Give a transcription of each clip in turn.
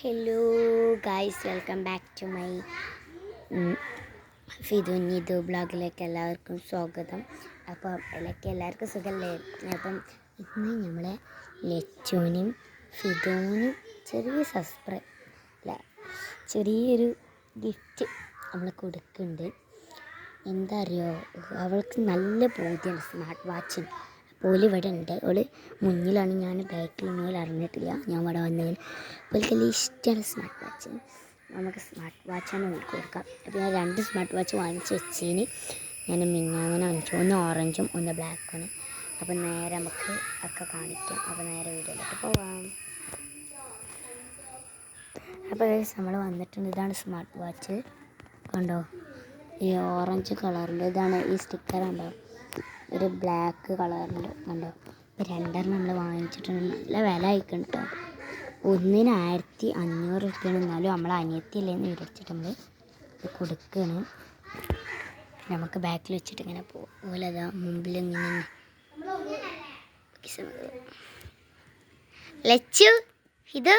Hello guys, welcome back to my ഫിദുനിതു ബ്ലോഗിലേക്ക് എല്ലാവർക്കും സ്വാഗതം. അപ്പം എല്ലാവർക്കും സുഖമല്ലേ? അപ്പം ഇന്ന് നമ്മളെ ലച്ചുവിനും ഫിദുവിനും ചെറിയൊരു ഗിഫ്റ്റ് നമ്മൾ കൊടുക്കുന്നുണ്ട്. എന്താ അറിയോ, അവൾക്ക് നല്ല പൂതിയാണ് സ്മാർട്ട് വാച്ചിന്. ഓല് ഇവിടെ ഉണ്ട്, ഓള് മുന്നിലാണ്, ഞാൻ ബാക്കിലൊന്നും ഓല് അറിഞ്ഞിട്ടില്ല ഞാൻ ഇവിടെ വന്നതിന്. ഓൽക്കെല്ലാം ഇഷ്ടമാണ് സ്മാർട്ട് വാച്ച്. നമുക്ക് സ്മാർട്ട് വാച്ചാണ് ഓൾക്ക് കൊടുക്കാം. അപ്പോൾ ഞാൻ 2 സ്മാർട്ട് വാച്ച് വാങ്ങിച്ച് വെച്ചതിന് ഞാൻ മിന്നാങ്ങനെ വാങ്ങിച്ചു. ഒന്ന് ഓറഞ്ചും ഒന്ന് ബ്ലാക്കാണ്. അപ്പോൾ നേരെ നമുക്ക് ഒക്കെ കാണിക്കാം. അപ്പോൾ നേരെ വീഡിയോയിലേക്ക് പോവാം. അപ്പോൾ നമ്മൾ വന്നിട്ടുണ്ട്. ഇതാണ് സ്മാർട്ട് വാച്ച്, കണ്ടോ? ഈ ഓറഞ്ച് കളറുണ്ട്, ഇതാണ് ഈ സ്റ്റിക്കർ ഉണ്ടോ, ഒരു ബ്ലാക്ക് കളറുണ്ട് കണ്ടോ. ഇപ്പോൾ 2 നമ്മൾ വാങ്ങിച്ചിട്ടുണ്ട്. നല്ല വില ആയിക്കുണ്ട് കേട്ടോ. ഒന്നിന് 1500 രൂപയാണ്. എന്നാലും നമ്മൾ അനിയത്തിയല്ലേന്ന് വിചാരിച്ചിട്ടുണ്ട് ഇത് കൊടുക്കുകയാണ്. നമുക്ക് ബാക്കിൽ വെച്ചിട്ട് ഇങ്ങനെ പോകും. അതുപോലെ മുമ്പിൽ ഇങ്ങനെ ലച്ചു ഇത്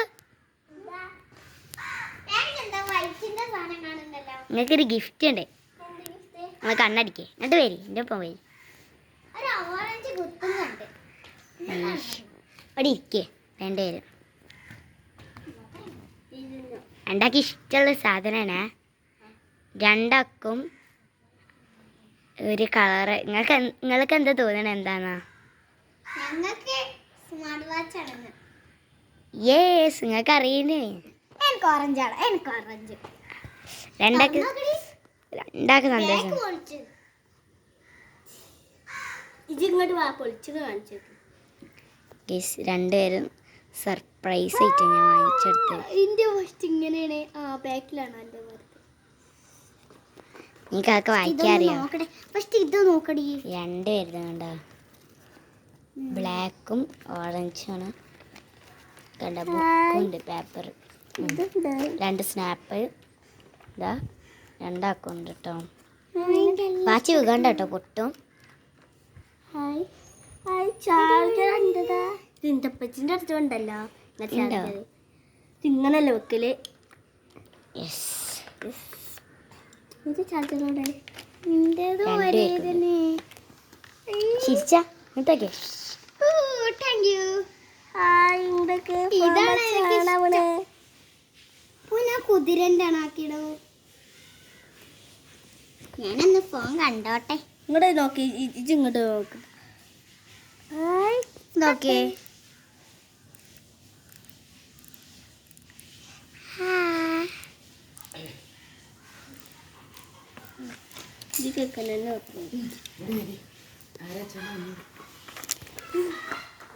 നിങ്ങൾക്കൊരു ഗിഫ്റ്റ് ഉണ്ട്. നമ്മൾ കണ്ണടിക്കേ എന്നിട്ട് വരി, എൻ്റെ ഒപ്പം വരി. അവിടെ ഇരിക്കേ രണ്ടുപേരും. രണ്ടാൾക്ക് ഇഷ്ടമുള്ള സാധനമാണ്. രണ്ടാൾക്കും ഒരു കളറ്. നിങ്ങൾക്ക് എന്താ തോന്നണേ? എന്താന്നാ? യേസ്, നിങ്ങൾക്ക് അറിയുന്നേ. രണ്ടാൾക്ക് സന്തോഷം. രണ്ടുപേരും സർപ്രൈസ് ആയിട്ട് ഞാൻ വാങ്ങിച്ചെടുത്തത്. നിനക്കൊക്കെ വായിക്കാൻ അറിയാം. രണ്ടുപേരും കണ്ടോ, ബ്ലാക്കും ഓറഞ്ചുമാണ് കണ്ട. ബുക്കുണ്ട്, പേപ്പർ, 2 സ്നാപ്പ് ഇതാ. 2 അക്കൗണ്ട് കേട്ടോ. വാച്ച് വെക്കണ്ട കേട്ടോ, പൊട്ടും. പ്പച്ചിന്റെ അടുത്തുണ്ടല്ലോ ഇങ്ങനല്ലേ വെക്കല്. ഇത് ചാർജറോടെ ചിരിച്ചാ ഇട്ടോക്കെ. കുതിരൻ്റെ ആക്കിയിടോ. ഞാനൊന്ന് ഫോൺ കണ്ടോട്ടെ. ഇങ്ങോട്ട് നോക്കി, ഇങ്ങോട്ട് നോക്ക്. നോക്കേ.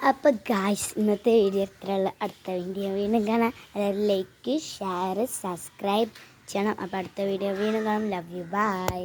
അപ്പോൾ ഗായ്സ്, ഇന്നത്തെ വീഡിയോ ഇത്രയുള്ള. അടുത്ത വീഡിയോ വീണ്ടും കാണാം. അതായത് ലൈക്ക്, ഷെയർ, സബ്സ്ക്രൈബ് ചെയ്യണം. അപ്പോൾ അടുത്ത വീഡിയോ വീണ്ടും കാണാം. Love you, by.